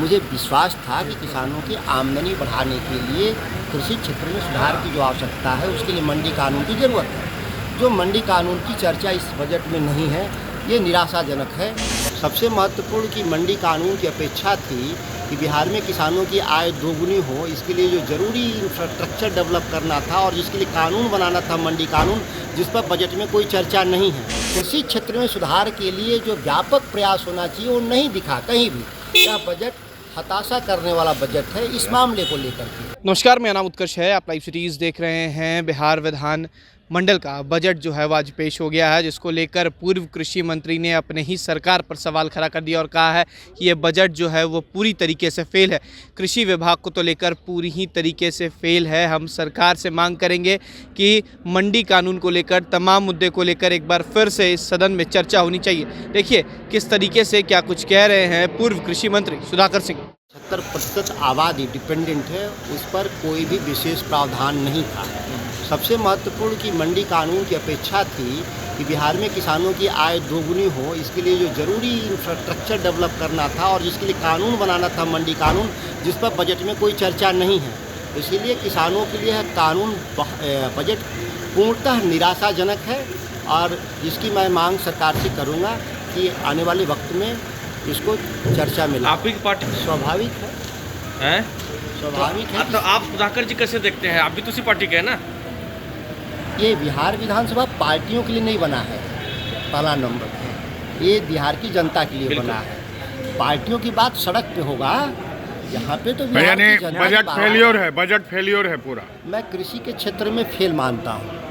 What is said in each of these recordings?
मुझे विश्वास था कि किसानों की आमदनी बढ़ाने के लिए कृषि क्षेत्र में सुधार की जो आवश्यकता है उसके लिए मंडी कानून की ज़रूरत है। जो मंडी कानून की चर्चा इस बजट में नहीं है, ये निराशाजनक है। सबसे महत्वपूर्ण कि मंडी कानून की अपेक्षा थी कि बिहार में किसानों की आय दोगुनी हो, इसके लिए जो ज़रूरी इंफ्रास्ट्रक्चर डेवलप करना था और जिसके लिए कानून बनाना था मंडी कानून, जिस पर बजट में कोई चर्चा नहीं है। कृषि क्षेत्र में सुधार के लिए जो व्यापक प्रयास होना चाहिए वो नहीं दिखा कहीं भी। यह बजट हताशा करने वाला बजट है इस मामले को लेकर के। नमस्कार, मेरा नाम उत्कर्ष है। आप लाइव सिटीज़ देख रहे हैं। बिहार विधान मंडल का बजट जो है वो आज पेश हो गया है, जिसको लेकर पूर्व कृषि मंत्री ने अपने ही सरकार पर सवाल खड़ा कर दिया और कहा है कि ये बजट जो है वो पूरी तरीके से फेल है। कृषि विभाग को तो लेकर पूरी ही तरीके से फेल है। हम सरकार से मांग करेंगे कि मंडी कानून को लेकर, तमाम मुद्दे को लेकर एक बार फिर से इस सदन में चर्चा होनी चाहिए। देखिए किस तरीके से क्या कुछ कह रहे हैं पूर्व कृषि मंत्री सुधाकर सिंह। 70% आबादी डिपेंडेंट है, उस पर कोई भी विशेष प्रावधान नहीं था। सबसे महत्वपूर्ण कि मंडी कानून की अपेक्षा थी कि बिहार में किसानों की आय दोगुनी हो, इसके लिए जो ज़रूरी इंफ्रास्ट्रक्चर डेवलप करना था और जिसके लिए कानून बनाना था मंडी कानून, जिस पर बजट में कोई चर्चा नहीं है। इसीलिए किसानों के लिए कानून बजट पूर्णतः निराशाजनक है और जिसकी मैं मांग सरकार से करूँगा कि आने वाले वक्त में इसको चर्चा मिले। आपकी पार्टी स्वाभाविक है, स्वाभाविक है। तो आप सुधाकर जी कैसे देखते हैं? आप भी तो उसी पार्टी के हैं ना? ये बिहार विधानसभा पार्टियों के लिए नहीं बना है, पहला नंबर। ये बिहार की जनता के लिए बना है। पार्टियों की बात सड़क पे होगा, यहाँ पे तो बिहार की जनता बजट फेलियर है, बजट फेलियर है पूरा। मैं कृषि के क्षेत्र में फेल मानता हूँ।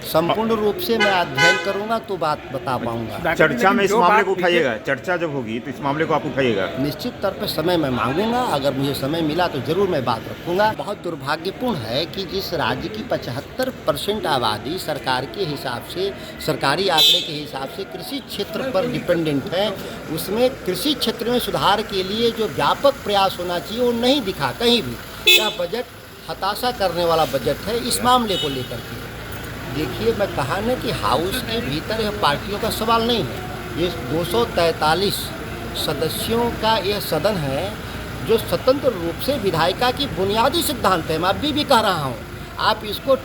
संपूर्ण रूप से मैं अध्ययन करूंगा तो बात बता पाऊंगा। चर्चा में इस मामले को उठाइएगा, चर्चा जब होगी तो इस मामले को आप उठाइएगा। निश्चित तौर पर समय मैं मांगूंगा, अगर मुझे समय मिला तो जरूर मैं बात रखूंगा। बहुत दुर्भाग्यपूर्ण है कि जिस राज्य की 75% आबादी सरकार के हिसाब से, सरकारी आंकड़े के हिसाब से कृषि क्षेत्र पर डिपेंडेंट है, उसमें कृषि क्षेत्र में सुधार के लिए जो व्यापक प्रयास होना चाहिए वो नहीं दिखा कहीं भी। यह बजट हताशा करने वाला बजट है इस मामले को लेकर के। देखिए, मैं कहा ना कि हाउस के भीतर यह पार्टियों का सवाल नहीं है। ये 243 सदस्यों का यह सदन है जो स्वतंत्र रूप से विधायिका की बुनियादी सिद्धांत है। मैं अभी भी कह रहा हूँ, आप इसको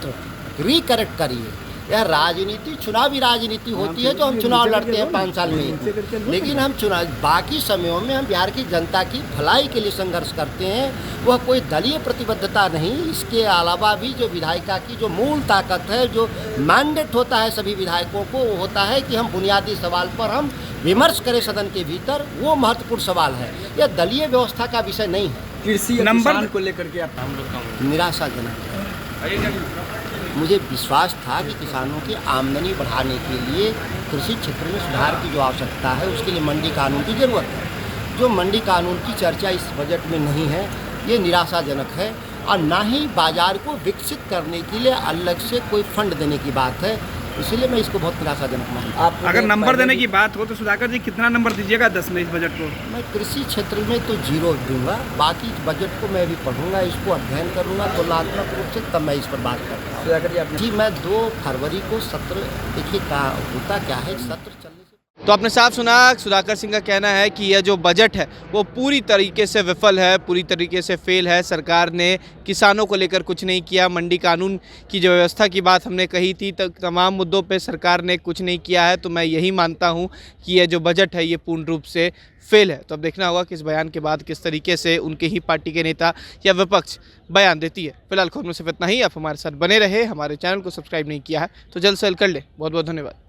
रिकरेक्ट करिए। यह राजनीति, चुनावी राजनीति होती है जो हम चुनाव लड़ते हैं 5 साल में, लेकिन हम चुनाव बाकी समयों में हम बिहार की जनता की भलाई के लिए संघर्ष करते हैं। वह कोई दलीय प्रतिबद्धता नहीं। इसके अलावा भी जो विधायिका की जो मूल ताकत है, जो मैंडेट होता है सभी विधायकों को, वो होता है कि हम बुनियादी सवाल पर हम विमर्श करें सदन के भीतर। वो महत्वपूर्ण सवाल है, यह दलीय व्यवस्था का विषय नहीं है। कृषि नंबर को लेकर के आप निराशाजनक है। मुझे विश्वास था कि किसानों की आमदनी बढ़ाने के लिए कृषि क्षेत्र में सुधार की जो आवश्यकता है उसके लिए मंडी कानून की ज़रूरत है। जो मंडी कानून की चर्चा इस बजट में नहीं है, ये निराशाजनक है और ना ही बाजार को विकसित करने के लिए अलग से कोई फंड देने की बात है। इसीलिए मैं इसको बहुत निराशाजनक मानता हूँ। अगर नंबर देने की बात हो तो सुधाकर जी कितना नंबर दीजिएगा 10 में इस बजट को? मैं कृषि क्षेत्र में तो 0 दूंगा। बाकी बजट को मैं भी पढ़ूंगा, इसको अध्ययन करूंगा तुलनात्मक रूप से, तब मैं इस पर बात करता हूँ। सुधाकर जी, मैं 2 फरवरी को सत्र, देखिए कहा होता क्या है, सत्र चलने से तो आपने साफ सुना, सुधाकर सिंह का कहना है कि यह जो बजट है वो पूरी तरीके से विफल है, पूरी तरीके से फेल है। सरकार ने किसानों को लेकर कुछ नहीं किया। मंडी कानून की जो व्यवस्था की बात हमने कही थी, तो तमाम मुद्दों पे सरकार ने कुछ नहीं किया है। तो मैं यही मानता हूँ कि यह जो बजट है ये पूर्ण रूप से फेल है। तो अब देखना होगा कि इस बयान के बाद किस तरीके से उनके ही पार्टी के नेता या विपक्ष बयान देती है। फिलहाल खबर में सिर्फ इतना ही। आप हमारे साथ बने रहे, हमारे चैनल को सब्सक्राइब नहीं किया है तो जल्द से जल्द कर ले। बहुत बहुत धन्यवाद।